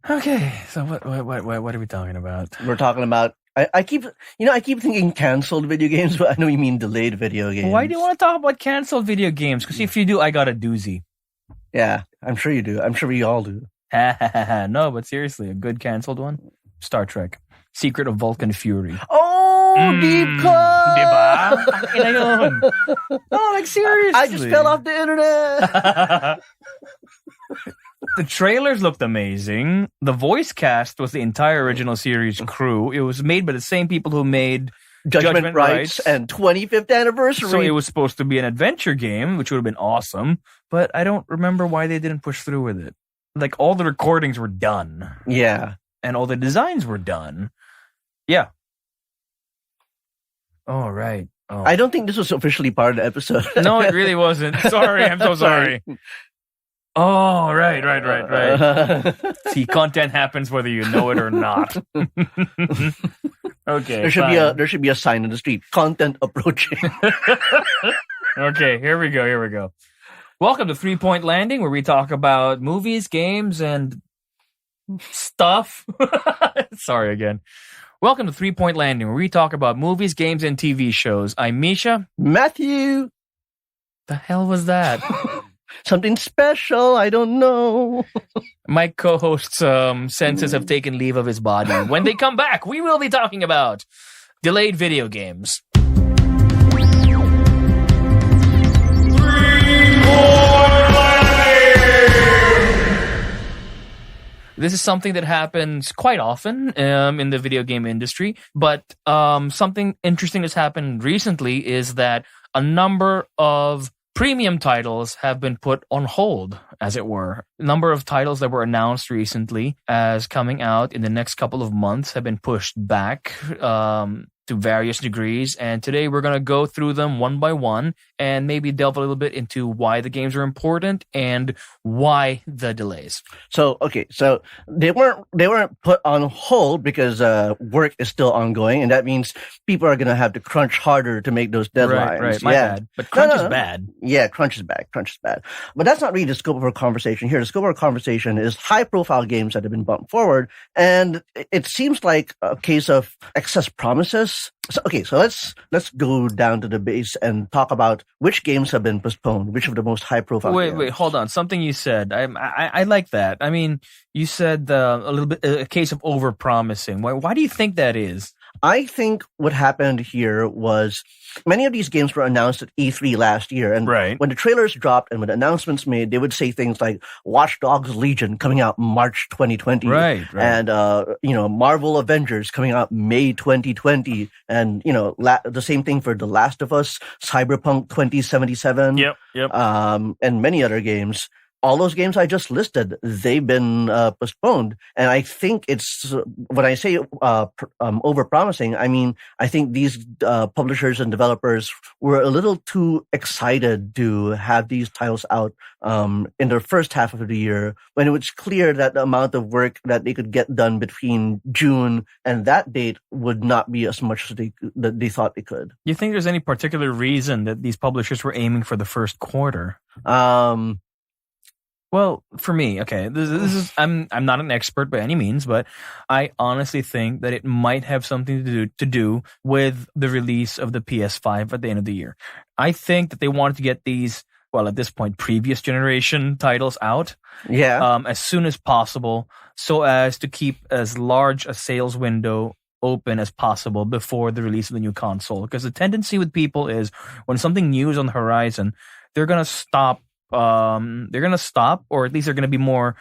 Okay, so what are we talking about? We're talking about. I keep thinking canceled video games, but I know you mean delayed video games. Why do you want to talk about canceled video games? Because if you do, I got a doozy. Yeah, I'm sure you do. I'm sure we all do. No, but seriously, a good canceled one? Star Trek. Secret of Vulcan Fury. Oh, deep cut! Diba? Ina yun. No, like seriously. I just fell off the internet. The trailers looked amazing. The voice cast was the entire original series crew. It was made by the same people who made Judgment Rights and 25th anniversary. So it was supposed to be an adventure game, which would have been awesome. But I don't remember why they didn't push through with it. Like, all the recordings were done. Yeah. And all the designs were done. Yeah. Oh, right. Oh. I don't think this was officially part of the episode. No, it really wasn't. Sorry, I'm so sorry. Oh, right. See, content happens whether you know it or not. Okay. There should be a sign in the street. Content approaching. Okay, here we go. Welcome to 3 Point Landing, where we talk about movies, games, and stuff. Sorry again. Welcome to 3 Point Landing, where we talk about movies, games, and TV shows. I'm Misha. Matthew. The hell was that? Something special, I don't know. My co-host's senses have taken leave of his body. When they come back, we will be talking about delayed video games. This is something that happens quite often in the video game industry, but something interesting that's happened recently is that a number of premium titles have been put on hold, as it were. A number of titles that were announced recently as coming out in the next couple of months have been pushed back to various degrees. And today we're going to go through them one by one and maybe delve a little bit into why the games are important and why the delays. So they weren't put on hold because work is still ongoing, and that means people are going to have to crunch harder to make those deadlines. Right. My bad. But crunch is bad. Yeah, crunch is bad. But that's not really the scope of our conversation here. The scope of our conversation is high-profile games that have been bumped forward, and it seems like a case of excess promises. So let's go down to the base and talk about which games have been postponed, which of the most high-profile games. Wait, hold on. Something you said. I like that. I mean, you said a little bit a case of over-promising. Why do you think that is? I think what happened here was many of these games were announced at E3 last year. And when the trailers dropped and when the announcements made, they would say things like Watch Dogs Legion coming out March 2020. Right. And, Marvel Avengers coming out May 2020. And, the same thing for The Last of Us, Cyberpunk 2077. Yep. And many other games. All those games I just listed, they've been postponed. And I think it's, when I say over-promising, I mean, I think these publishers and developers were a little too excited to have these titles out in the first half of the year, when it was clear that the amount of work that they could get done between June and that date would not be as much as they thought they could. You think there's any particular reason that these publishers were aiming for the first quarter? Well, for me, okay, this is I'm not an expert by any means, but I honestly think that it might have something to do with the release of the PS5 at the end of the year. I think that they wanted to get these, well, at this point, previous generation titles out, as soon as possible, so as to keep as large a sales window open as possible before the release of the new console. Because the tendency with people is when something new is on the horizon, they're gonna stop. Or at least they're going to be more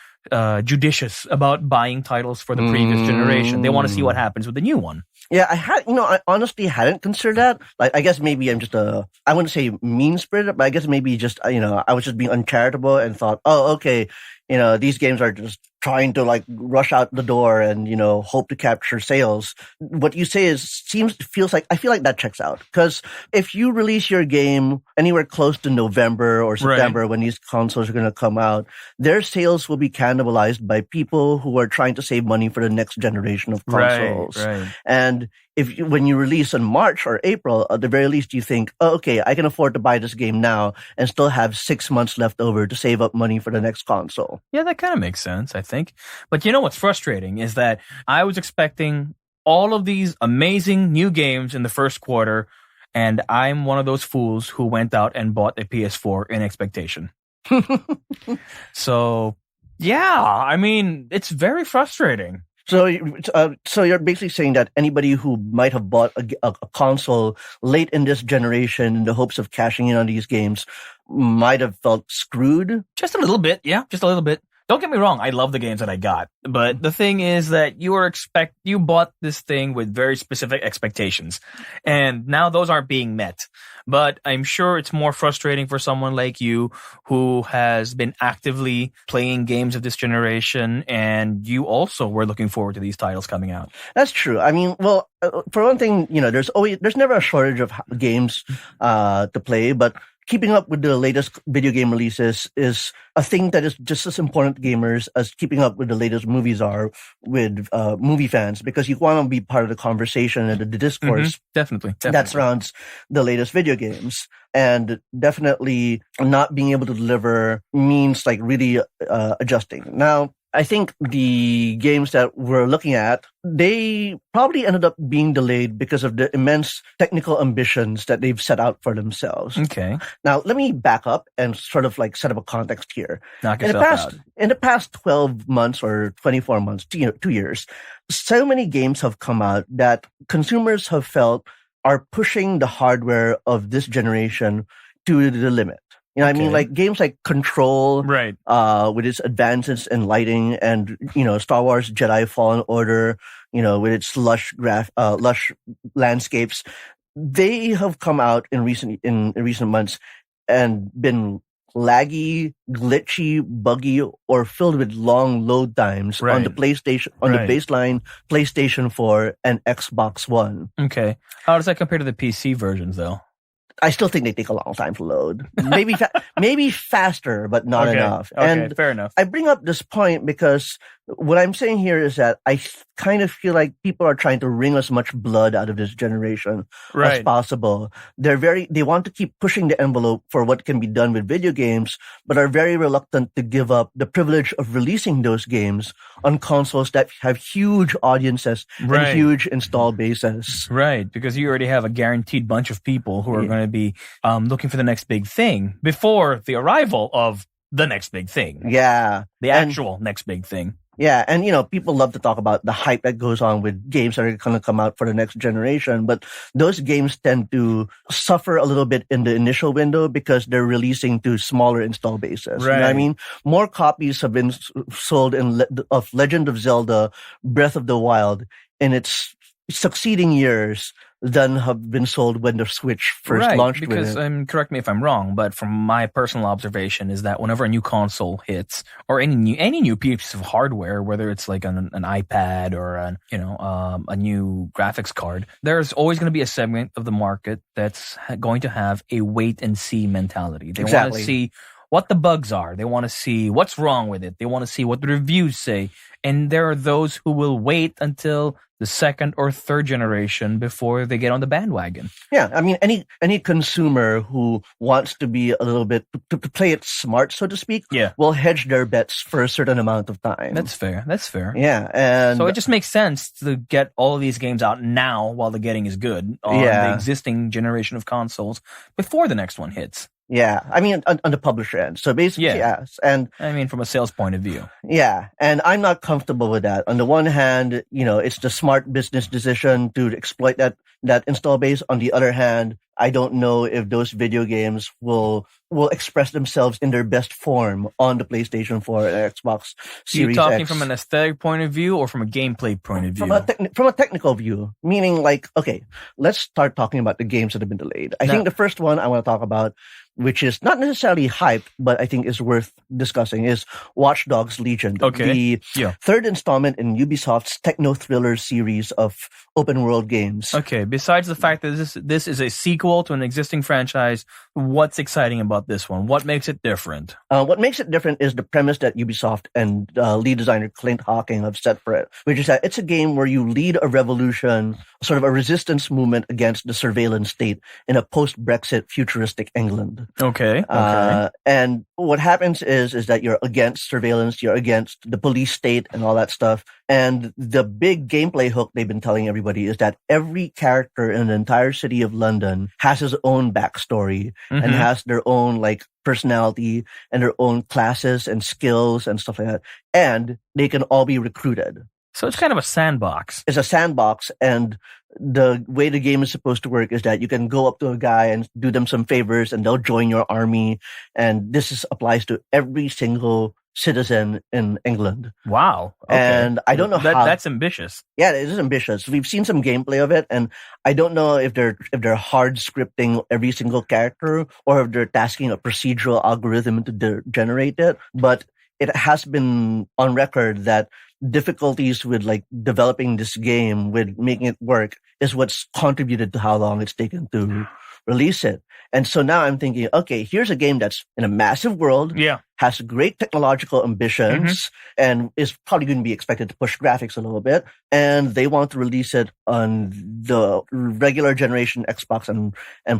judicious about buying titles for the previous generation. They want to see what happens with the new one. Yeah, I honestly hadn't considered that. Like, I guess maybe I'm just I wouldn't say mean-spirited, but I guess maybe just, I was just being uncharitable and thought, oh, okay, these games are just trying to like rush out the door and, hope to capture sales. What you say I feel like that checks out. Because if you release your game anywhere close to November or September when these consoles are going to come out, their sales will be cannibalized by people who are trying to save money for the next generation of consoles. Right. And when you release in March or April, at the very least, you think, oh, okay, I can afford to buy this game now and still have 6 months left over to save up money for the next console. Yeah, that kind of makes sense, I think. But you know what's frustrating is that I was expecting all of these amazing new games in the first quarter, and I'm one of those fools who went out and bought a PS4 in expectation. So, yeah, I mean, it's very frustrating. So you're basically saying that anybody who might have bought a console late in this generation in the hopes of cashing in on these games might have felt screwed? Just a little bit, yeah, just a little bit. Don't get me wrong, I love the games that I got. But the thing is that you bought this thing with very specific expectations. And now those aren't being met. But I'm sure it's more frustrating for someone like you who has been actively playing games of this generation, and you also were looking forward to these titles coming out. That's true. I mean, well, for one thing, there's never a shortage of games to play, but keeping up with the latest video game releases is a thing that is just as important to gamers as keeping up with the latest movies are with movie fans, because you want to be part of the conversation and the discourse Definitely. that surrounds the latest video games. And definitely not being able to deliver means like really adjusting. Now, I think the games that we're looking at, they probably ended up being delayed because of the immense technical ambitions that they've set out for themselves. Okay. Now, let me back up and sort of like set up a context here. Knock yourself out. In the past 12 months or 24 months, 2 years, so many games have come out that consumers have felt are pushing the hardware of this generation to the limit. You know what I mean? Like games like Control, right? With its advances in lighting, and Star Wars Jedi Fallen Order, with its lush landscapes, they have come out in recent months and been laggy, glitchy, buggy, or filled with long load times on the PlayStation, the baseline PlayStation 4 and Xbox One. Okay, how does that compare to the PC versions, though? I still think they take a long time to load. Maybe faster, but not enough. Okay, and fair enough. I bring up this point because what I'm saying here is that I kind of feel like people are trying to wring as much blood out of this generation as possible. They want to keep pushing the envelope for what can be done with video games, but are very reluctant to give up the privilege of releasing those games on consoles that have huge audiences and huge install bases. Right, because you already have a guaranteed bunch of people who are going to be looking for the next big thing before the arrival of the next big thing. Yeah. The actual next big thing. Yeah, and people love to talk about the hype that goes on with games that are going to come out for the next generation, but those games tend to suffer a little bit in the initial window because they're releasing to smaller install bases. Right. You know what I mean? More copies have been sold of Legend of Zelda Breath of the Wild in its succeeding years than have been sold when the Switch first launched. Because, correct me if I'm wrong, but from my personal observation is that whenever a new console hits, or any new piece of hardware, whether it's like an iPad or a new graphics card, there's always going to be a segment of the market that's going to have a wait and see mentality. They want to see what the bugs are. They want to see what's wrong with it. They want to see what the reviews say. And there are those who will wait until the second or third generation before they get on the bandwagon. Yeah, I mean, any consumer who wants to be a little bit, to play it smart, so to speak, will hedge their bets for a certain amount of time. That's fair. Yeah, and so it just makes sense to get all of these games out now while the getting is good on the existing generation of consoles before the next one hits. Yeah, I mean, on the publisher end. So basically, yes. And I mean, from a sales point of view. Yeah, and I'm not comfortable with that. On the one hand, it's the smart business decision to exploit that install base. On the other hand, I don't know if those video games will express themselves in their best form on the PlayStation 4 and Xbox Series X. Are you talking from an aesthetic point of view or from a gameplay point of view? From a technical view, meaning like, okay, let's start talking about the games that have been delayed. I think the first one I want to talk about, which is not necessarily hype, but I think is worth discussing, is Watch Dogs Legion. Okay. The third installment in Ubisoft's techno-thriller series of open-world games. Okay, besides the fact that this is a sequel to an existing franchise, What's exciting about this one? What makes it different? What makes it different is the premise that Ubisoft and lead designer Clint Hawking have set for it, which is that it's a game where you lead a revolution, sort of a resistance movement against the surveillance state in a post-Brexit futuristic England. Okay. And what happens is that you're against surveillance, you're against the police state and all that stuff. And the big gameplay hook they've been telling everybody is that every character in the entire city of London has his own backstory and has their own like personality and their own classes and skills and stuff like that. And they can all be recruited. So it's kind of a sandbox. It's a sandbox, and the way the game is supposed to work is that you can go up to a guy and do them some favors and they'll join your army. And this applies to every single citizen in England. Wow. Okay. And I don't know how that's ambitious. Yeah, it is ambitious. We've seen some gameplay of it, and I don't know if they're hard scripting every single character or if they're tasking a procedural algorithm to generate it. But it has been on record that difficulties with like developing this game, with making it work, is what's contributed to how long it's taken to release it. And so now I'm thinking, okay, here's a game that's in a massive world, has great technological ambitions, and is probably going to be expected to push graphics a little bit. And they want to release it on the regular generation Xbox and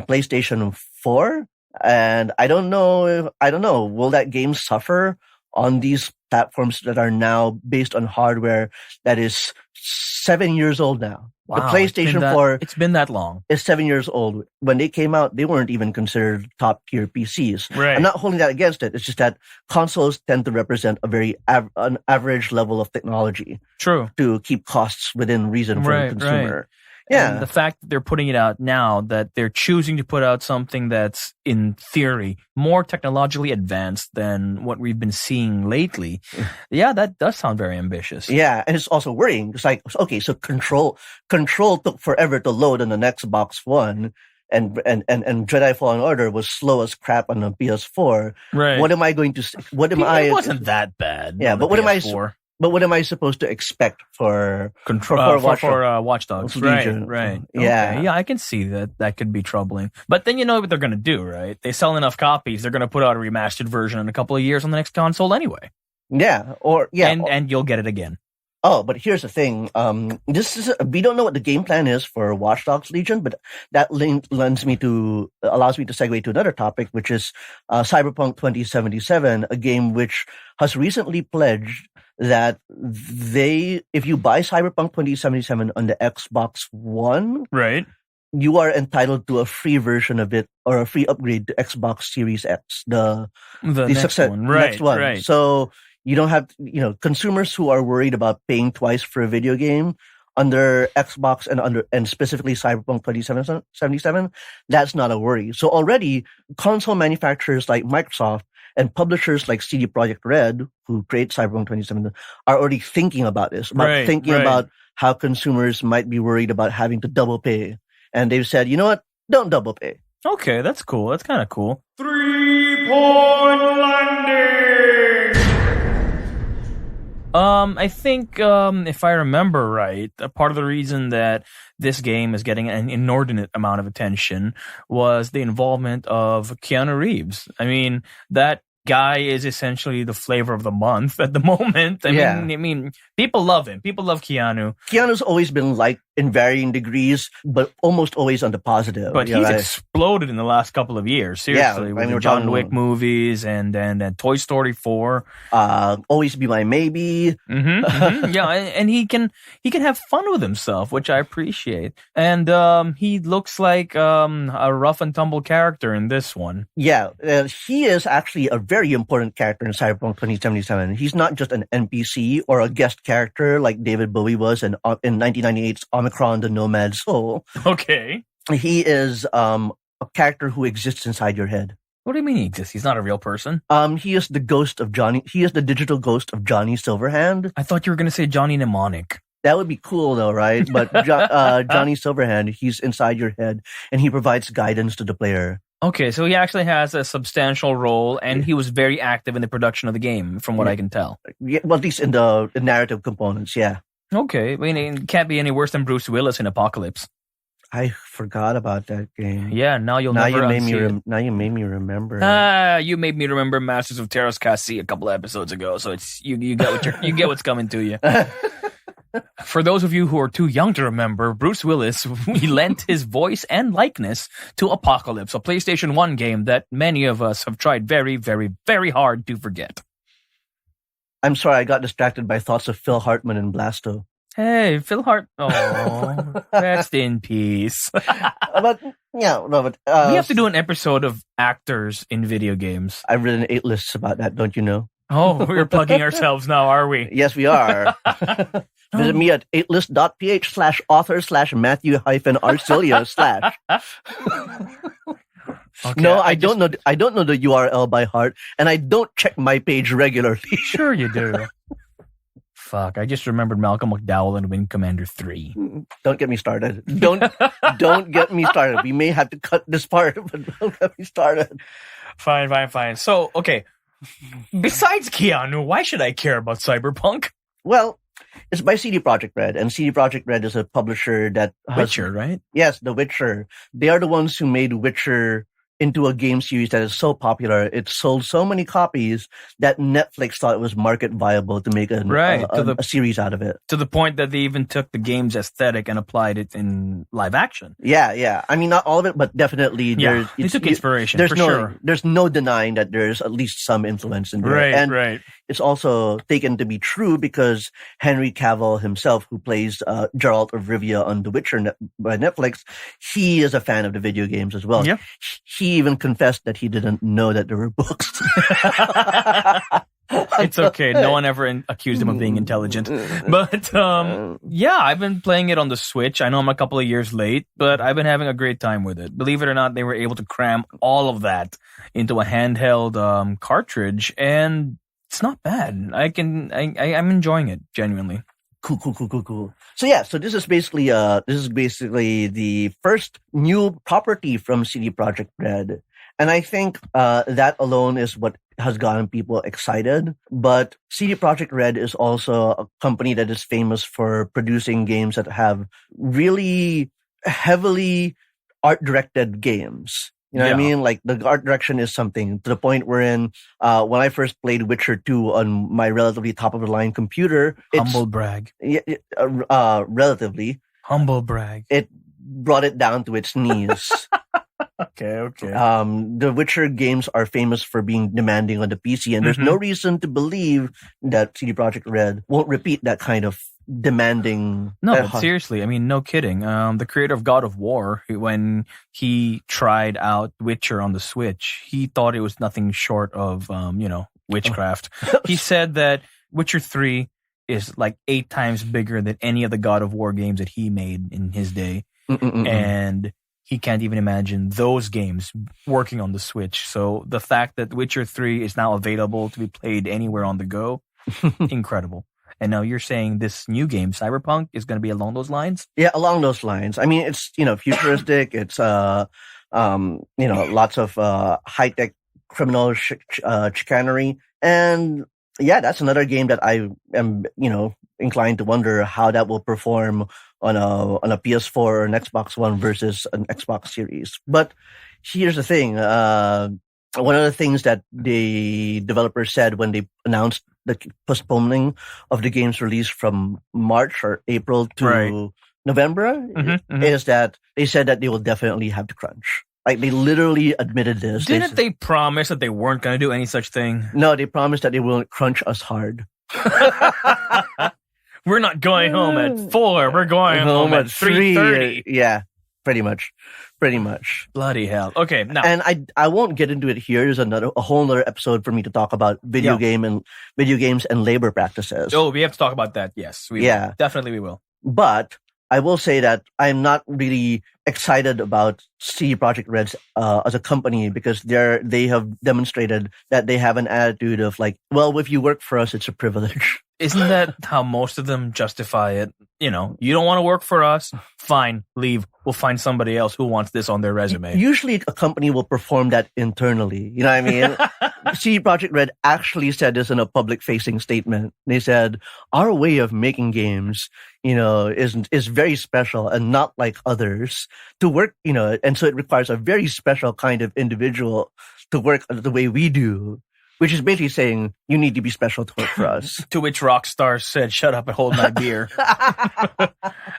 PlayStation 4. And I don't know. Will that game suffer on these platforms that are now based on hardware that is 7 years old now? Wow, the PlayStation 4... It's been that long. Is 7 years old. When they came out, they weren't even considered top-tier PCs. Right. I'm not holding that against it. It's just that consoles tend to represent a very an average level of technology. True. To keep costs within reason for the consumer. Right. Yeah. And the fact that they're putting it out now, that they're choosing to put out something that's, in theory, more technologically advanced than what we've been seeing lately. Yeah, that does sound very ambitious. Yeah, and it's also worrying. It's like, okay, so Control took forever to load on an Xbox One, and Jedi Fallen Order was slow as crap on the PS4. Right. What am I going to? It wasn't that bad. Yeah, but what am I supposed to expect for Watch Dogs? Legion? Right. Yeah. Okay. Yeah, I can see that could be troubling. But then you know what they're going to do, right? They sell enough copies, they're going to put out a remastered version in a couple of years on the next console anyway. Yeah, and you'll get it again. Oh, but here's the thing. We don't know what the game plan is for Watch Dogs Legion, but that allows me to segue to another topic, which is Cyberpunk 2077, a game which has recently pledged that if you buy Cyberpunk 2077 on the Xbox One, right, you are entitled to a free version of it or a free upgrade to Xbox Series X, the next one. Right. So you don't have, consumers who are worried about paying twice for a video game under Xbox and specifically Cyberpunk 2077, that's not a worry. So already console manufacturers like Microsoft and publishers like CD Projekt Red, who create Cyberpunk 2077, are already thinking about this, about how consumers might be worried about having to double pay. And they've said, you know what? Don't double pay. Okay, that's cool. That's kind of cool. 3-point landing! I think, if I remember right, a part of the reason that this game is getting an inordinate amount of attention was the involvement of Keanu Reeves. I mean, that guy is essentially the flavor of the month at the moment. I mean, people love him. People love Keanu. Keanu's always been liked in varying degrees, but almost always on the positive. But he's exploded in the last couple of years. Seriously, with the John Wick movies and Toy Story 4. Always Be My Maybe. Yeah, and he can have fun with himself, which I appreciate. And he looks like a rough and tumble character in this one. Yeah, he is actually a very important character in Cyberpunk 2077. He's not just an NPC or a guest character like David Bowie was in 1998's Omicron the Nomad Soul. Okay. He is a character who exists inside your head. What do you mean he exists? He's not a real person? He is the ghost of Johnny. He is the digital ghost of Johnny Silverhand. I thought you were going to say Johnny Mnemonic. That would be cool though, right? But Johnny Silverhand, he's inside your head and he provides guidance to the player. Okay, so he actually has a substantial role, and he was very active in the production of the game, from what I can tell. Yeah, well, at least in the narrative components, yeah. Okay, I mean, it can't be any worse than Bruce Willis in Apocalypse. I forgot about that game. Yeah, now you'll never unsee it. Now you made me remember. You made me remember Masters of Terra's Cassie a couple of episodes ago, so it's you get what's coming to you. For those of you who are too young to remember, Bruce Willis, he lent his voice and likeness to Apocalypse, a PlayStation 1 game that many of us have tried very, very, very hard to forget. I'm sorry, I got distracted by thoughts of Phil Hartman and Blasto. Hey, Phil Hart. Oh, rest in peace. But we have to do an episode of actors in video games. I've written 8 lists about that, don't you know? Oh, we're plugging ourselves now, are we? Yes, we are. Visit me at 8list.ph/author/Matthew-Arcilio/ Okay, No, I don't know. I don't know the URL by heart, and I don't check my page regularly. Sure you do. Fuck, I just remembered Malcolm McDowell in Wing Commander 3. Don't get me started. Don't get me started. We may have to cut this part, but don't get me started. Fine. So, okay. Besides Keanu, why should I care about Cyberpunk? Well, it's by CD Projekt Red, and CD Projekt Red is a publisher that Witcher, right? Yes, The Witcher. They are the ones who made Witcher into a game series that is so popular. It sold so many copies that Netflix thought it was market viable to make a series out of it. To the point that they even took the game's aesthetic and applied it in live action. Yeah. I mean, not all of it, but definitely they took inspiration, sure. There's no denying that there's at least some influence in there. Right. It's also taken to be true because Henry Cavill himself, who plays Geralt of Rivia on The Witcher by Netflix, he is a fan of the video games as well. Yeah. He even confessed that he didn't know that there were books. It's okay. No one ever accused him of being intelligent. But I've been playing it on the Switch. I know I'm a couple of years late, but I've been having a great time with it. Believe it or not, they were able to cram all of that into a handheld cartridge, and it's not bad. I'm enjoying it genuinely. Cool. So this is basically the first new property from CD Projekt Red, and I think that alone is what has gotten people excited. But CD Projekt Red is also a company that is famous for producing games that have really heavily art-directed games. You know what I mean? Like, the art direction is something to the point wherein when I first played Witcher 2 on my relatively top-of-the-line computer... Humble brag. Relatively. Humble brag. It brought it down to its knees. Okay. The Witcher games are famous for being demanding on the PC, and there's no reason to believe that CD Projekt Red won't repeat that kind of demanding. No, but seriously, I mean, no kidding. The creator of God of War, when he tried out Witcher on the Switch, he thought it was nothing short of, witchcraft. He said that Witcher 3 is like 8 times bigger than any of the God of War games that he made in his day. And he can't even imagine those games working on the Switch. So the fact that Witcher 3 is now available to be played anywhere on the go, incredible. And now you're saying this new game, Cyberpunk, is going to be along those lines? Yeah, along those lines. I mean, it's, futuristic. It's, lots of high-tech criminal chicanery. And yeah, that's another game that I am, inclined to wonder how that will perform on a PS4 or an Xbox One versus an Xbox Series. But here's the thing. One of the things that the developers said when they announced the postponing of the game's release from March or April to November is that they said that they will definitely have to crunch. Like, they literally admitted this. Didn't they promise that they weren't going to do any such thing? No, they promised that they won't crunch us hard. We're not going home at 4. We're going home at 3:30. Yeah, pretty much. Bloody hell. Okay, now. And I won't get into it here. There's a whole other episode for me to talk about video games and labor practices. Oh, we have to talk about that. Yes, we will. Definitely we will. But I will say that I'm not really excited about CD Projekt Red as a company, because they have demonstrated that they have an attitude of like, well, if you work for us, it's a privilege. Isn't that how most of them justify it? You don't want to work for us? Fine, leave. We'll find somebody else who wants this on their resume. Usually a company will perform that internally. You know what I mean? CD Projekt Red actually said this in a public-facing statement. They said, our way of making games, is very special and not like others to work, and so it requires a very special kind of individual to work the way we do. Which is basically saying you need to be special to work for us. To which Rockstar said, shut up and hold my beer.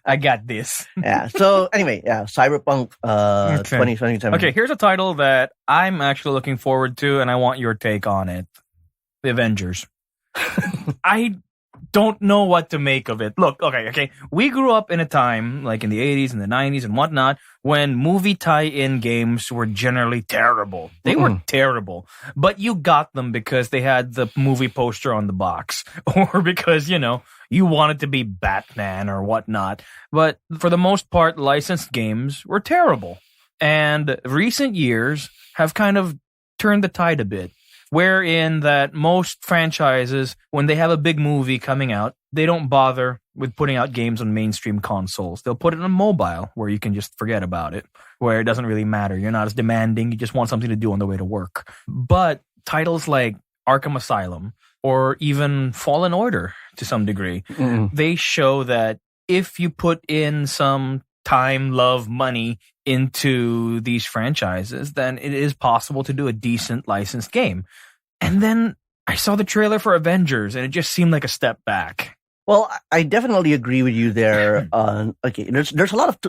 I got this. Yeah. So anyway, Cyberpunk 2077. Okay, here's a title that I'm actually looking forward to, and I want your take on it. The Avengers. I don't know what to make of it. Look, okay. We grew up in a time, like in the 80s and the 90s and whatnot, when movie tie-in games were generally terrible. They were terrible. But you got them because they had the movie poster on the box. Or because, you wanted to be Batman or whatnot. But for the most part, licensed games were terrible. And recent years have kind of turned the tide a bit. Wherein that most franchises, when they have a big movie coming out, they don't bother with putting out games on mainstream consoles. They'll put it on mobile, where you can just forget about it, where it doesn't really matter. You're not as demanding. You just want something to do on the way to work. But titles like Arkham Asylum, or even Fallen Order, to some degree, they show that if you put in some time, love, money into these franchises, then it is possible to do a decent licensed game. And then I saw the trailer for Avengers, and it just seemed like a step back. Well, I definitely agree with you there. Okay, there's a lot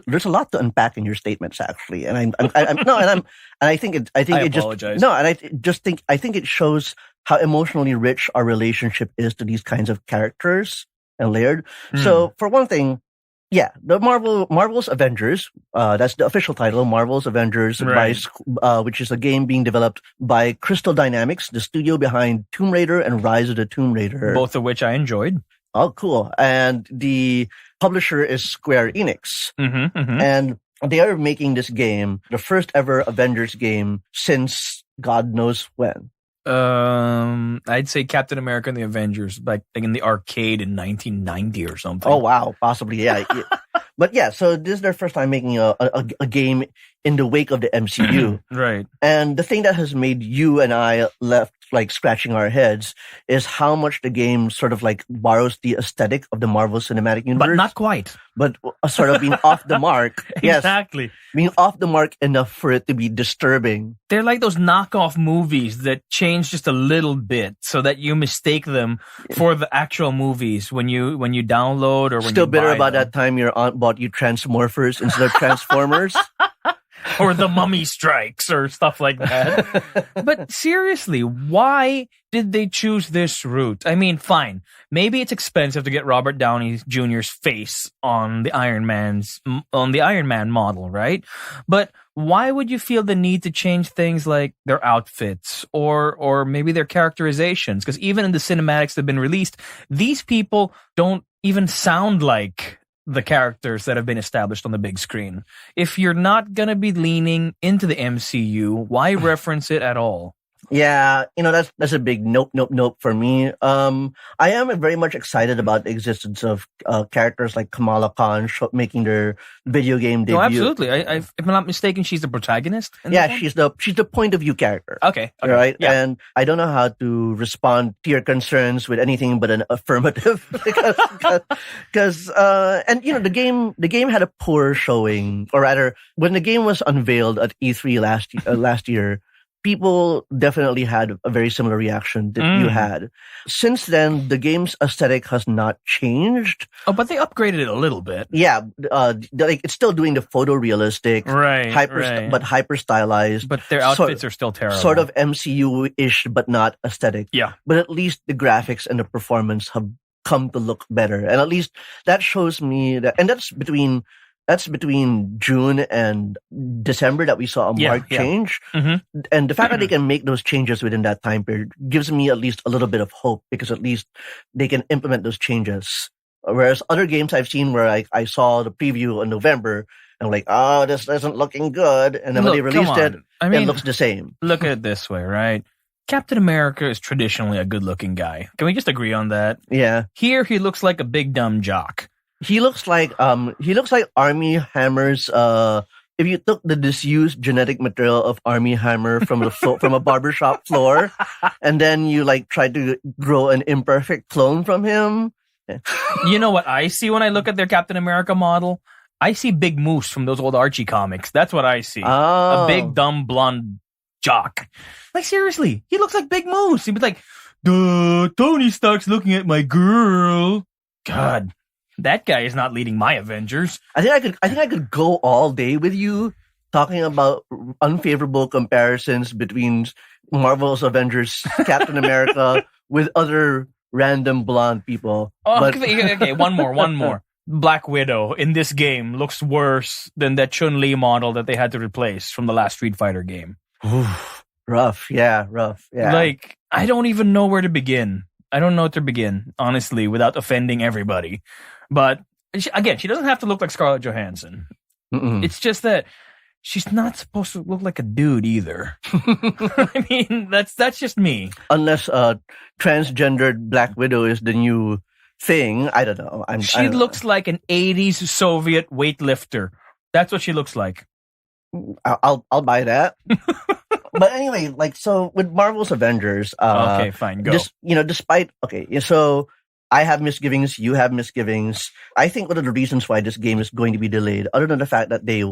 to unpack in your statements, actually, and I think it shows how emotionally rich our relationship is to these kinds of characters and layered. So, for one thing. Yeah, the Marvel's Avengers, that's the official title, Marvel's Avengers, right. Which is a game being developed by Crystal Dynamics, the studio behind Tomb Raider and Rise of the Tomb Raider. Both of which I enjoyed. Oh, cool. And the publisher is Square Enix. And they are making this game, the first ever Avengers game since God knows when. I'd say Captain America and the Avengers, like in the arcade in 1990 or something. Oh wow, possibly, yeah. But yeah, so this is their first time making a game in the wake of the MCU, right? And the thing that has made you and I left like scratching our heads is how much the game sort of like borrows the aesthetic of the Marvel Cinematic Universe, but not quite. But sort of being off the mark. Exactly. Yes, being off the mark enough for it to be disturbing. They're like those knockoff movies that change just a little bit so that you mistake them for the actual movies when you download or when Still you bitter buy about them. that time your aunt bought you Transmorphers instead of Transformers? Or the Mummy Strikes or stuff like that. But seriously, why did they choose this route? I mean, fine. Maybe it's expensive to get Robert Downey Jr.'s face on the Iron Man model, right? But why would you feel the need to change things like their outfits or maybe their characterizations? Because even in the cinematics that have been released, these people don't even sound like the characters that have been established on the big screen. If you're not going to be leaning into the MCU, why reference it at all? Yeah, that's a big nope for me. I am very much excited about the existence of characters like Kamala Khan making their video game debut. No, absolutely. If I'm not mistaken, she's the protagonist. Yeah, she's the point of view character. Okay. Right. Yeah. And I don't know how to respond to your concerns with anything but an affirmative because the game had a poor showing, or rather, when the game was unveiled at E3 last year. People definitely had a very similar reaction that you had. Since then, the game's aesthetic has not changed. Oh, but they upgraded it a little bit. Yeah, it's still doing the photorealistic, but hyper stylized. But their outfits are still terrible. Sort of MCU-ish, but not aesthetic. Yeah. But at least the graphics and the performance have come to look better, and at least that shows me that, and that's between June and December that we saw a marked change. Mm-hmm. And the fact that they can make those changes within that time period gives me at least a little bit of hope, because at least they can implement those changes. Whereas other games I've seen where I saw the preview in November, and I'm like, oh, this isn't looking good. And then when they released it, it looks the same. Look at it this way, right? Captain America is traditionally a good-looking guy. Can we just agree on that? Yeah. Here, he looks like a big dumb jock. He looks like Army Hammer's if you took the disused genetic material of Army Hammer from from a barbershop floor and then you like tried to grow an imperfect clone from him. You know what I see when I look at their Captain America model? I see Big Moose from those old Archie comics. That's what I see. Oh. A big dumb blonde jock. Like seriously, he looks like Big Moose. He'd be like, "Duh, Tony Stark's looking at my girl." God, that guy is not leading my Avengers. I think I could go all day with you talking about unfavorable comparisons between Marvel's Avengers Captain America with other random blonde people. Oh, but okay, one more. Black Widow in this game looks worse than that Chun-Li model that they had to replace from the last Street Fighter game. rough. Yeah. Like, I don't even know where to begin. I don't know where to begin, honestly, without offending everybody. But again, she doesn't have to look like Scarlett Johansson. Mm-mm. It's just that she's not supposed to look like a dude either. I mean, that's just me. Unless transgendered Black Widow is the new thing, I don't know. She looks like an 80s Soviet weightlifter. That's what she looks like. I'll buy that. But anyway, like, so with Marvel's Avengers, okay, fine, go. So I have misgivings, you have misgivings. I think one of the reasons why this game is going to be delayed, other than the fact that they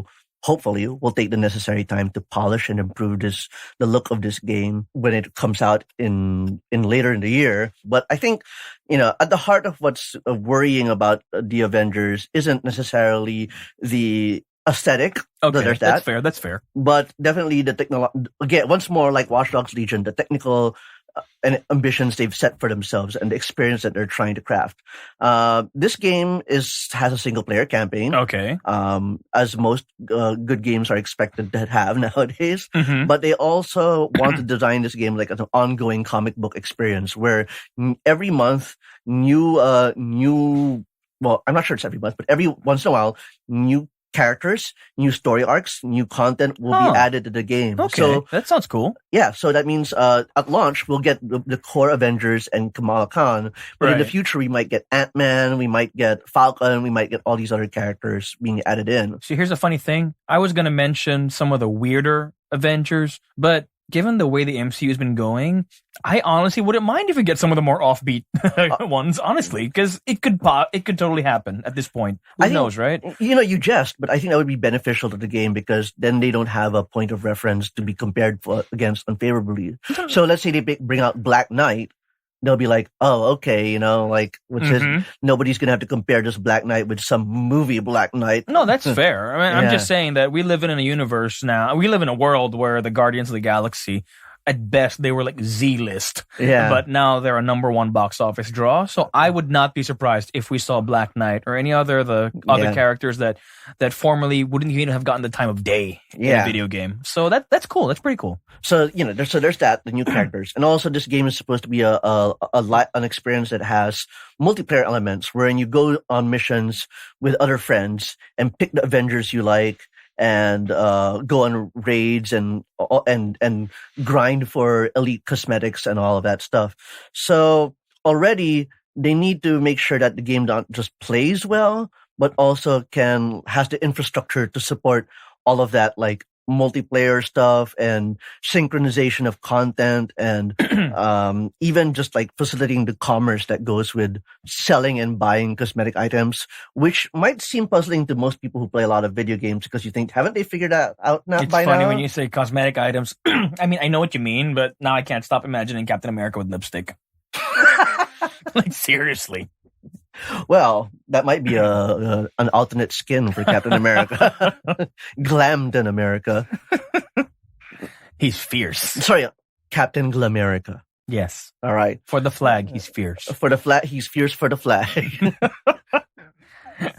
hopefully will take the necessary time to polish and improve the look of this game when it comes out in later in the year. But I think, at the heart of what's worrying about the Avengers isn't necessarily the aesthetic. Okay, that's fair. But definitely the again, once more, like Watch Dogs Legion, the technical and ambitions they've set for themselves and the experience that they're trying to craft. This game has a single player campaign. Okay. As most good games are expected to have nowadays. Mm-hmm. But they also want to design this game like an ongoing comic book experience where every month well, I'm not sure it's every month, but every once in a while, new characters, new story arcs, new content will be added to the game. Okay, so that sounds cool. Yeah, so that means at launch we'll get the core Avengers and Kamala Khan, but in the future we might get Ant-Man, we might get Falcon, we might get all these other characters being added in. See, here's a funny thing. I was going to mention some of the weirder Avengers, but given the way the MCU has been going, I honestly wouldn't mind if we get some of the more offbeat ones, honestly, because it could totally happen at this point. Who knows, right? You jest, but I think that would be beneficial to the game because then they don't have a point of reference to be compared against unfavorably. So let's say they bring out Black Knight, they'll be like, oh, okay, nobody's going to have to compare this Black Knight with some movie Black Knight. No, that's fair. I mean, I'm just saying that we live in a universe now. We live in a world where the Guardians of the Galaxy, at best, they were like Z-list. Yeah. But now they're a number one box office draw. So I would not be surprised if we saw Black Knight or any other characters that formerly wouldn't even have gotten the time of day in a video game. So that's cool. That's pretty cool. So, there's that, the new characters. And also this game is supposed to be an experience that has multiplayer elements wherein you go on missions with other friends and pick the Avengers you like and go on raids and grind for elite cosmetics and all of that stuff. So already they need to make sure that the game not just plays well, but also has the infrastructure to support all of that, like multiplayer stuff and synchronization of content and even just like facilitating the commerce that goes with selling and buying cosmetic items, which might seem puzzling to most people who play a lot of video games because you think, haven't they figured that out now? It's funny when you say cosmetic items. I mean, I know what you mean, but now I can't stop imagining Captain America with lipstick. Like, seriously. Well, that might be an alternate skin for Captain America. Glammed in America. He's fierce. Sorry, Captain Glamerica. Yes. All right. For the flag, he's fierce. For the flag, he's fierce for the flag.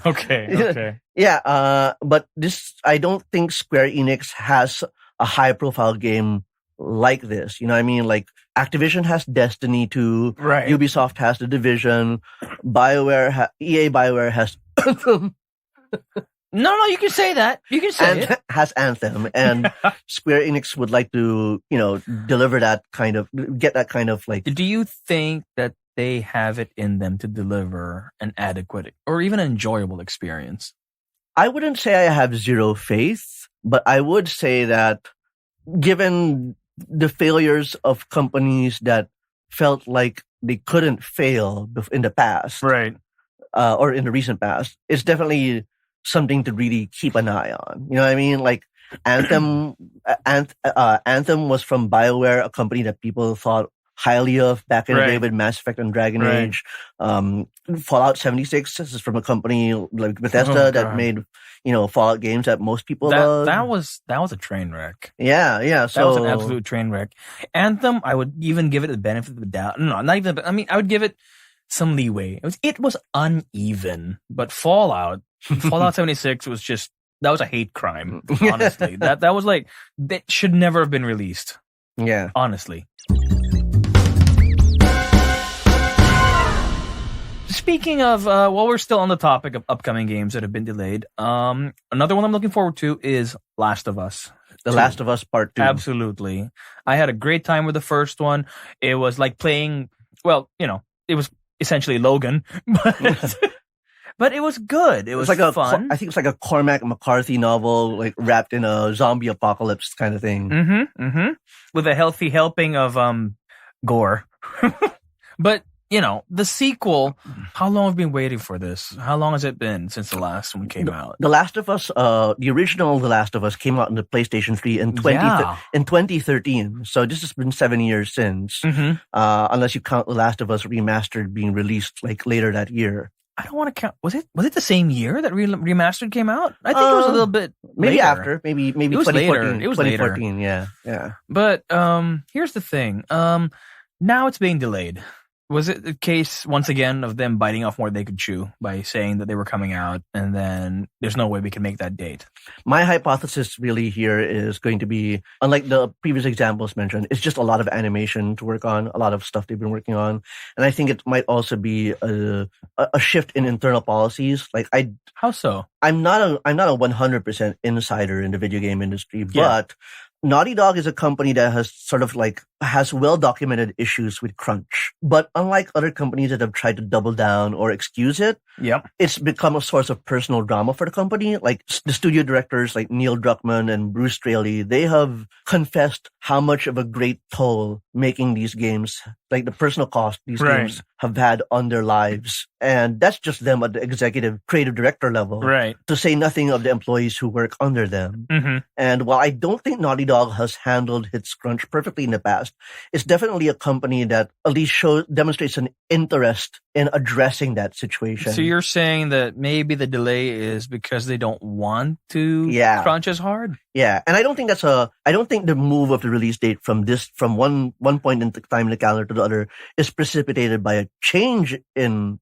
Okay. Yeah, but I don't think Square Enix has a high-profile game like this. You know what I mean? Like, Activision has Destiny 2. Right. Ubisoft has The Division. EA BioWare has No, you can say that. You can say it. Has Anthem, and Square Enix would like to, deliver that kind of, get that kind of like. Do you think that they have it in them to deliver an adequate or even enjoyable experience? I wouldn't say I have zero faith, but I would say that given the failures of companies that felt like they couldn't fail in the past, right, or in the recent past, it's definitely something to really keep an eye on. You know what I mean? Like Anthem, Anthem was from BioWare, a company that people thought highly of back in the day with Mass Effect and Dragon Age. Fallout 76 is from a company like Bethesda that made Fallout games that most people love. That was a train wreck. Yeah. So that was an absolute train wreck. Anthem, I would even give it the benefit of the doubt. No, not even. I mean, I would give it some leeway. It was uneven, but Fallout 76 was just, that was a hate crime. Honestly, that was like, that should never have been released. Yeah, honestly. Speaking of, while we're still on the topic of upcoming games that have been delayed, another one I'm looking forward to is Last of Us. The Last of Us Part 2. Absolutely. I had a great time with the first one. It was like playing, well, it was essentially Logan, but it was good. It was like fun. I think it's like a Cormac McCarthy novel, like wrapped in a zombie apocalypse kind of thing. With a healthy helping of gore. But the sequel, how long have we been waiting for this? How long has it been since the last one came out? The Last of Us, the original The Last of Us came out on the PlayStation 3 in 2013. So this has been 7 years since, unless you count The Last of Us Remastered being released like later that year. I don't want to count. Was it the same year that Remastered came out? I think it was a little bit maybe later. After. Maybe it was 2014. Later. It was 2014, later. Yeah. But here's the thing. Now it's being delayed. Was it the case, once again, of them biting off more they could chew by saying that they were coming out and then there's no way we can make that date? My hypothesis really here is going to be, unlike the previous examples mentioned, it's just a lot of animation to work on, a lot of stuff they've been working on. And I think it might also be a shift in internal policies. How so? I'm not a 100% insider in the video game industry, but Naughty Dog is a company that has well-documented issues with crunch. But unlike other companies that have tried to double down or excuse it, it's become a source of personal drama for the company. Like the studio directors like Neil Druckmann and Bruce Straley, they have confessed how much of a great toll making these games, like the personal cost these games have had on their lives. And that's just them at the executive creative director level. Right. To say nothing of the employees who work under them. And while I don't think Naughty Dog has handled its crunch perfectly in the past, it's definitely a company that at least demonstrates an interest in addressing that situation. So you're saying that maybe the delay is because they don't want to crunch as hard? Yeah, and I don't think the move of the release date from one point in time in the calendar to the other is precipitated by a change in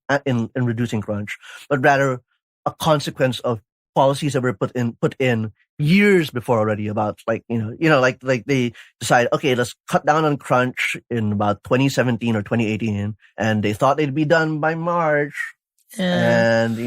reducing crunch, but rather a consequence of policies that were put in years before already about like they decide, okay, let's cut down on crunch in about 2017 or 2018, and they thought they'd be done by March. And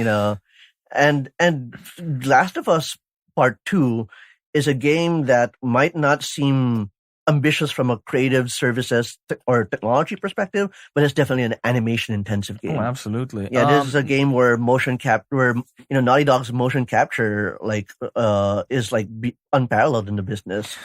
and Last of Us Part 2 is a game that might not seem ambitious from a creative services or technology perspective, but it's definitely an animation intensive game. Oh, absolutely. Yeah, this is a game where Naughty Dog's motion capture is unparalleled in the business.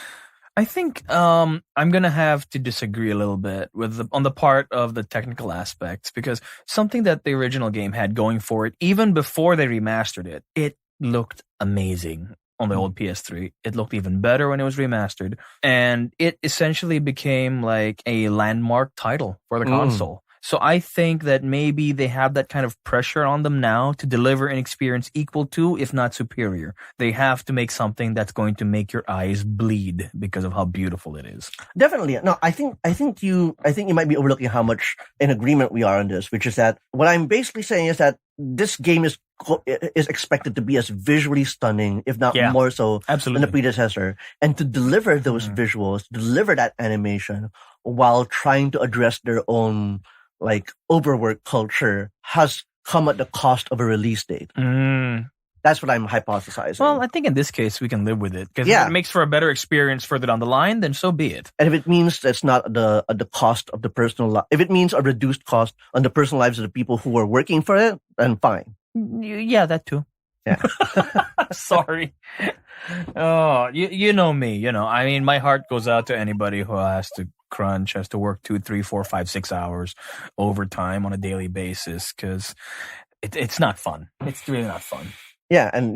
I think I'm gonna have to disagree a little bit on the part of the technical aspects, because something that the original game had going for it, even before they remastered it, it looked amazing. On the old PS3. It looked even better when it was remastered. And it essentially became like a landmark title for the console. So I think that maybe they have that kind of pressure on them now to deliver an experience equal to, if not superior. They have to make something that's going to make your eyes bleed because of how beautiful it is. Definitely. No, I think you might be overlooking how much in agreement we are on this, which is that what I'm basically saying is that this game is expected to be as visually stunning, if not more so, than the predecessor. And to deliver those visuals, deliver that animation while trying to address their own overwork culture has come at the cost of a release date. That's what I'm hypothesizing. Well, I think in this case we can live with it because Yeah. if it makes for a better experience further down the line, then so be it. And if it means that's not at the cost of the personal life, if it means a reduced cost on the personal lives of the people who are working for it, then fine. Yeah, that too. Yeah. Sorry. Oh, you know me. You know, I mean, my heart goes out to anybody who has to crunch, has to work 2, 3, 4, 5, 6 hours overtime on a daily basis because it's not fun. It's really not fun. Yeah, and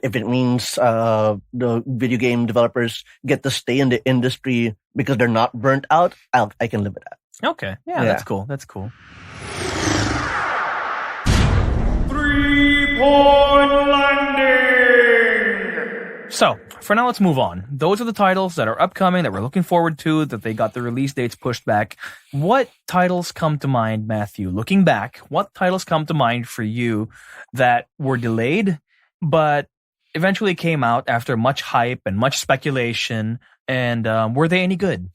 if it means the video game developers get to stay in the industry because they're not burnt out, I can live with that. Okay, yeah, that's cool. That's cool. 3-point landing. So, for now, let's move on. Those are the titles that are upcoming, that we're looking forward to, that they got the release dates pushed back. What titles come to mind, Matthew? Looking back, what titles come to mind for you that were delayed, but eventually came out after much hype and much speculation, and were they any good?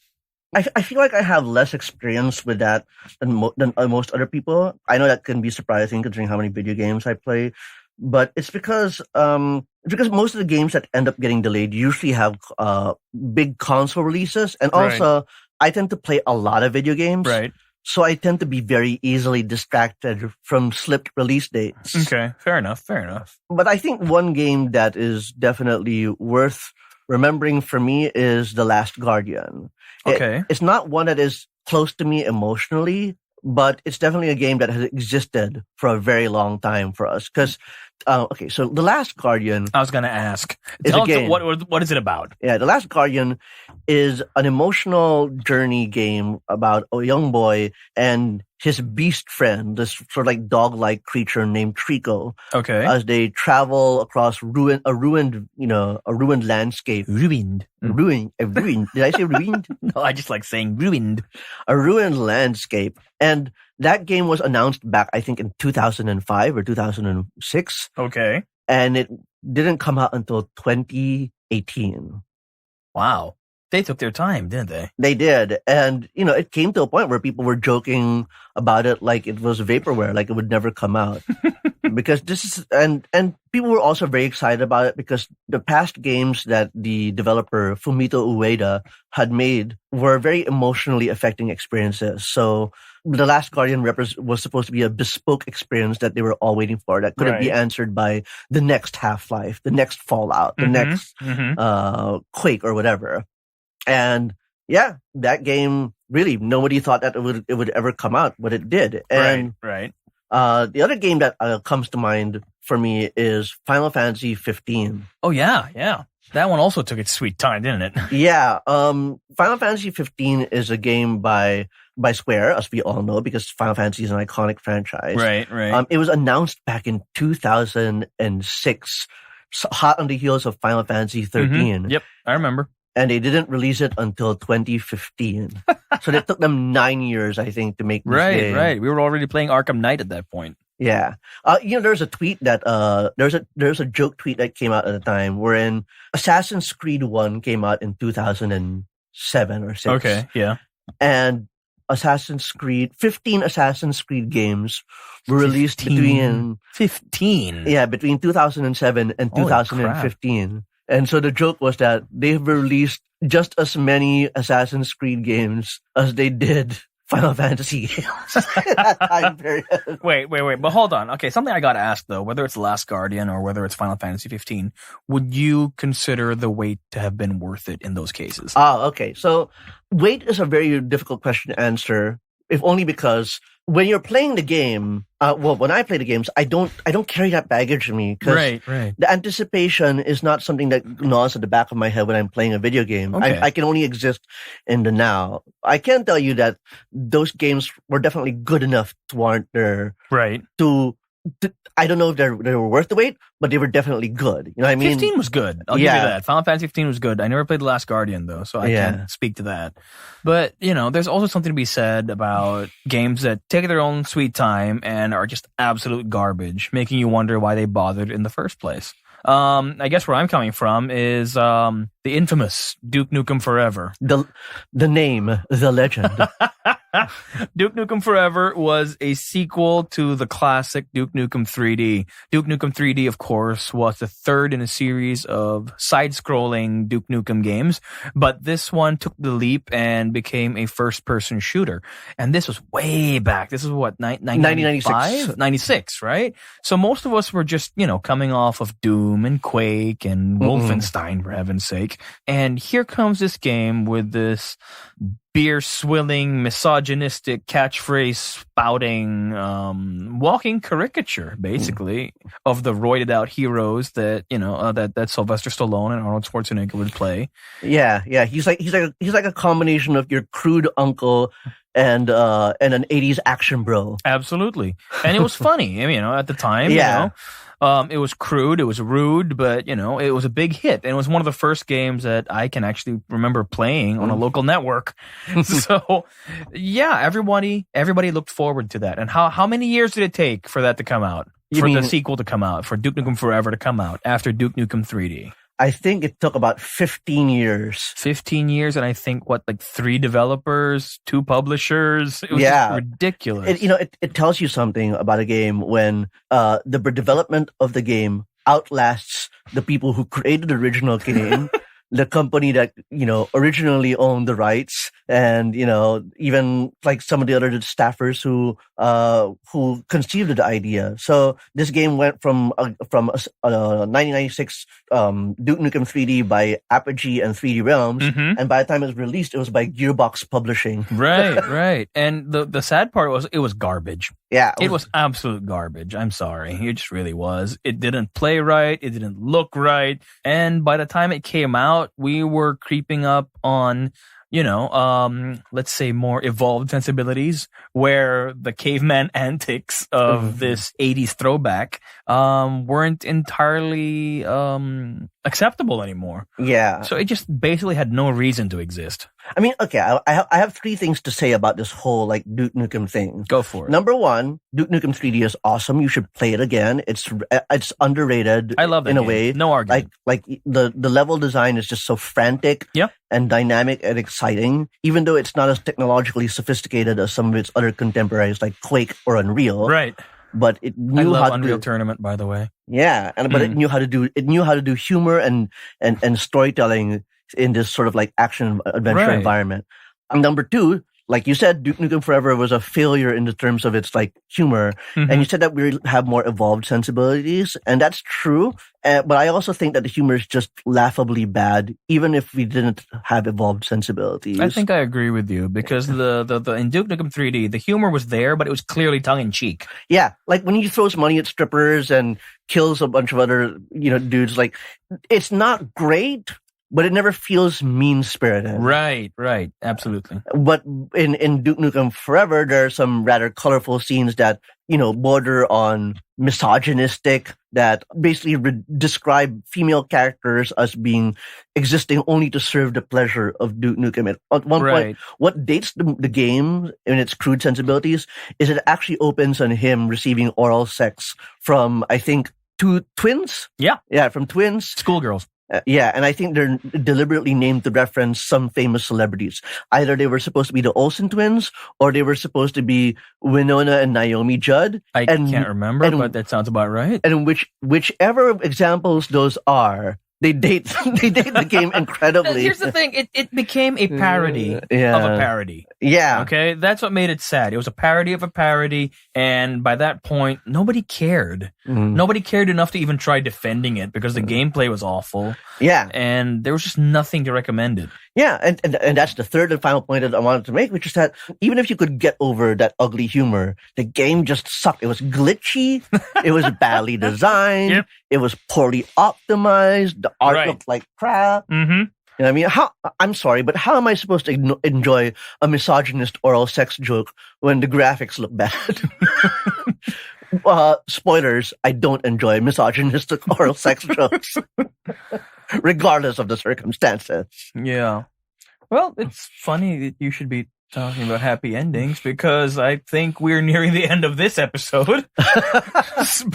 I feel like I have less experience with that than most other people. I know that can be surprising considering how many video games I play, but it's because most of the games that end up getting delayed usually have big console releases, and also I tend to play a lot of video games, Right. so I tend to be very easily distracted from slipped release dates. Okay, fair enough. But I think one game that is definitely worth remembering for me is The Last Guardian. Okay. It's not one that is close to me emotionally, but it's definitely a game that has existed for a very long time for us. Because, so The Last Guardian... I was going to ask. Is Tell a us game. What is it about? Yeah, The Last Guardian is an emotional journey game about a young boy and his beast friend, this sort of like dog-like creature named Trico, Okay. as they travel across a ruined landscape. Ruined. Ruined. Did I say ruined? No, I just like saying ruined. A ruined landscape. And that game was announced back, I think, in 2005 or 2006. Okay. And it didn't come out until 2018. Wow. They took their time, didn't they? They did. And, it came to a point where people were joking about it like it was vaporware, like it would never come out. Because this is, and people were also very excited about it because the past games that the developer Fumito Ueda had made were very emotionally affecting experiences. So The Last Guardian was supposed to be a bespoke experience that they were all waiting for that couldn't be answered by the next Half-Life, the next Fallout, the next Quake or whatever. And yeah, that game, really, nobody thought that it would ever come out, but it did. And Right. The other game that comes to mind for me is Final Fantasy 15. Oh, yeah. That one also took its sweet time, didn't it? Yeah. Final Fantasy 15 is a game by Square, as we all know, because Final Fantasy is an iconic franchise. Right. It was announced back in 2006, hot on the heels of Final Fantasy 13. Yep, I remember. And they didn't release it until 2015. So it took them 9 years, I think, to make this game. Right. We were already playing Arkham Knight at that point. Yeah. There's a tweet that there's a joke tweet that came out at the time wherein Assassin's Creed 1 came out in 2007 or 6. Okay, yeah. And 15 Assassin's Creed games were released between 15. Yeah, between 2007 and 2015. And so the joke was that they've released just as many Assassin's Creed games as they did Final Fantasy games in that time period. Wait. But hold on. Okay, something I got to ask, though, whether it's The Last Guardian or whether it's Final Fantasy 15, would you consider the wait to have been worth it in those cases? Okay. So wait is a very difficult question to answer, if only because when you're playing the game, when I play the games, I don't carry that baggage with me. Right. The anticipation is not something that gnaws at the back of my head when I'm playing a video game. Okay. I can only exist in the now. I can tell you that those games were definitely good enough to warrant their... Right. I don't know if they were worth the wait, but they were definitely good. You know what I mean? 15 was good. I'll give you that. Final Fantasy 15 was good. I never played The Last Guardian, though, so I can't speak to that. But, there's also something to be said about games that take their own sweet time and are just absolute garbage, making you wonder why they bothered in the first place. I guess where I'm coming from is the infamous Duke Nukem Forever. The name, the legend. Duke Nukem Forever was a sequel to the classic Duke Nukem 3D. Duke Nukem 3D, of course, was the third in a series of side-scrolling Duke Nukem games, but this one took the leap and became a first-person shooter. And this was way back. This is what, 1995? 96, right? So most of us were just, coming off of Doom and Quake and Wolfenstein, for heaven's sake. And here comes this game with this beer-swilling, misogynistic, catchphrase-spouting, walking caricature, basically, of the roided-out heroes that that Sylvester Stallone and Arnold Schwarzenegger would play. Yeah. He's like a combination of your crude uncle and an 80s action bro. Absolutely, and it was funny. I mean, at the time, it was crude, it was rude, but it was a big hit, and it was one of the first games that I can actually remember playing on a local network. So, yeah, everybody looked forward to that. And how many years did it take for that to come out? The sequel to come out, for Duke Nukem Forever to come out after Duke Nukem 3D? I think it took about 15 years. 15 years, and I think, 3 developers, 2 publishers? It was just ridiculous. It tells you something about a game when the development of the game outlasts the people who created the original game, the company that, originally owned the rights, and, even like some of the other staffers who conceived the idea. So this game went from 1996 Duke Nukem 3D by Apogee and 3D Realms, and by the time it was released, it was by Gearbox Publishing. Right. And the sad part was it was garbage. Yeah. It was absolute garbage. I'm sorry. It just really was. It didn't play right. It didn't look right. And by the time it came out, we were creeping up on, let's say more evolved sensibilities, where the caveman antics of this 80s throwback weren't entirely acceptable anymore. Yeah. So it just basically had no reason to exist. I mean, okay, I have 3 things to say about this whole Duke Nukem thing. Go for it. Number 1, Duke Nukem 3D is awesome. You should play it again. It's underrated. I love that in a game. way. No argument. Like the level design is just so frantic and dynamic and exciting, even though it's not as technologically sophisticated as some of its other contemporaries like Quake or Unreal. Right. But it knew I love how to Unreal do Tournament, by the way. Yeah, but it knew how to do humor and storytelling in this sort of action adventure environment. And number 2, like you said, Duke Nukem Forever was a failure in the terms of its humor. And you said that we have more evolved sensibilities, and that's true. But I also think that the humor is just laughably bad, even if we didn't have evolved sensibilities. I think I agree with you, because the in Duke Nukem 3D, the humor was there, but it was clearly tongue in cheek. Yeah, like when he throws money at strippers and kills a bunch of other dudes, it's not great, but it never feels mean-spirited. Right, absolutely. But in Duke Nukem Forever, there are some rather colorful scenes that, border on misogynistic, that basically describe female characters as existing only to serve the pleasure of Duke Nukem. At one point, what dates the game in its crude sensibilities is it actually opens on him receiving oral sex from, I think, 2 twins? Yeah, from twins. Schoolgirls. And I think they're deliberately named to reference some famous celebrities. Either they were supposed to be the Olsen twins, or they were supposed to be Winona and Naomi Judd. I can't remember, but that sounds about right. And whichever examples those are, they date the game incredibly. Here's the thing: it became a parody of a parody. Yeah. Okay, that's what made it sad. It was a parody of a parody, and by that point, nobody cared. Nobody cared enough to even try defending it, because the gameplay was awful. Yeah, and there was just nothing to recommend it. Yeah, and that's the third and final point that I wanted to make, which is that even if you could get over that ugly humor, the game just sucked. It was glitchy. It was badly designed. It was poorly optimized. The art looked like crap. I mean, I'm sorry, but how am I supposed to enjoy a misogynist oral sex joke when the graphics look bad? Spoilers, I don't enjoy misogynistic oral sex jokes, regardless of the circumstances. Yeah. Well, it's funny that you should be talking about happy endings because I think we're nearing the end of this episode.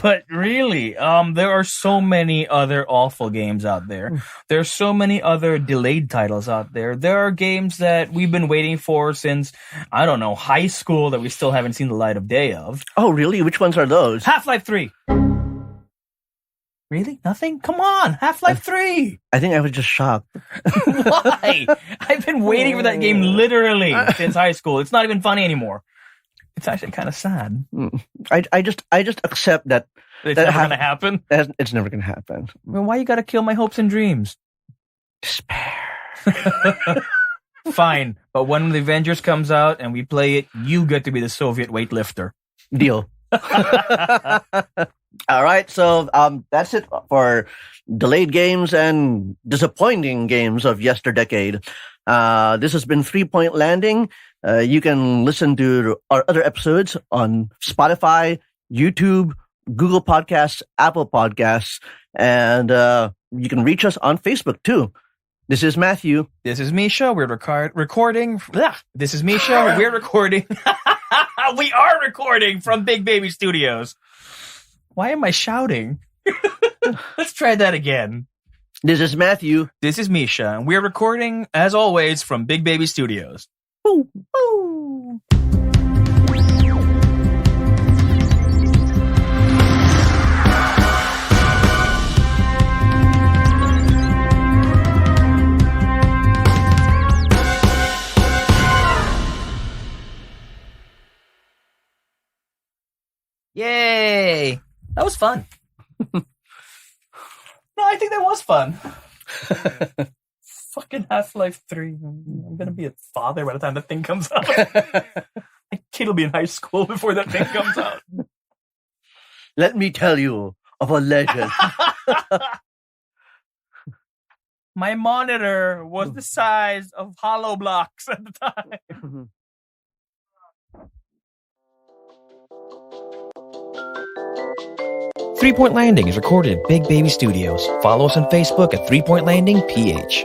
But really, there are so many other awful games out there. There's so many other delayed titles out there. There are games that we've been waiting for since, I don't know, high school that we still haven't seen the light of day of. Oh, really? Which ones are those? Half-Life 3. Really? Nothing? Come on, Half-Life 3. I think I was just shocked. Why? I've been waiting for that game literally since high school. It's not even funny anymore. It's actually kind of sad. I just accept that It's never going to happen. it's never going to happen. Well, why you got to kill my hopes and dreams? Despair. Fine, but when the Avengers comes out and we play it, you get to be the Soviet weightlifter. Deal. All right, so that's it for delayed games and disappointing games of yesterdecade. This has been 3 Point Landing. You can listen to our other episodes on Spotify, YouTube, Google Podcasts, Apple Podcasts, and you can reach us on Facebook too. This is Matthew. This is Misha. We're recording. This is Misha. We're recording. We are recording from Big Baby Studios. Why am I shouting? Let's try that again. This is Matthew. This is Misha, and we're recording, as always, from Big Baby Studios. Woo. Woo. Yay! That was fun. No, I think that was fun. Fucking Half-Life 3. I'm gonna be a father by the time that thing comes out. My kid will be in high school before that thing comes out. Let me tell you of a legend. My monitor was the size of hollow blocks at the time. 3 Point Landing is recorded at Big Baby Studios. Follow us on Facebook at 3 Point Landing PH.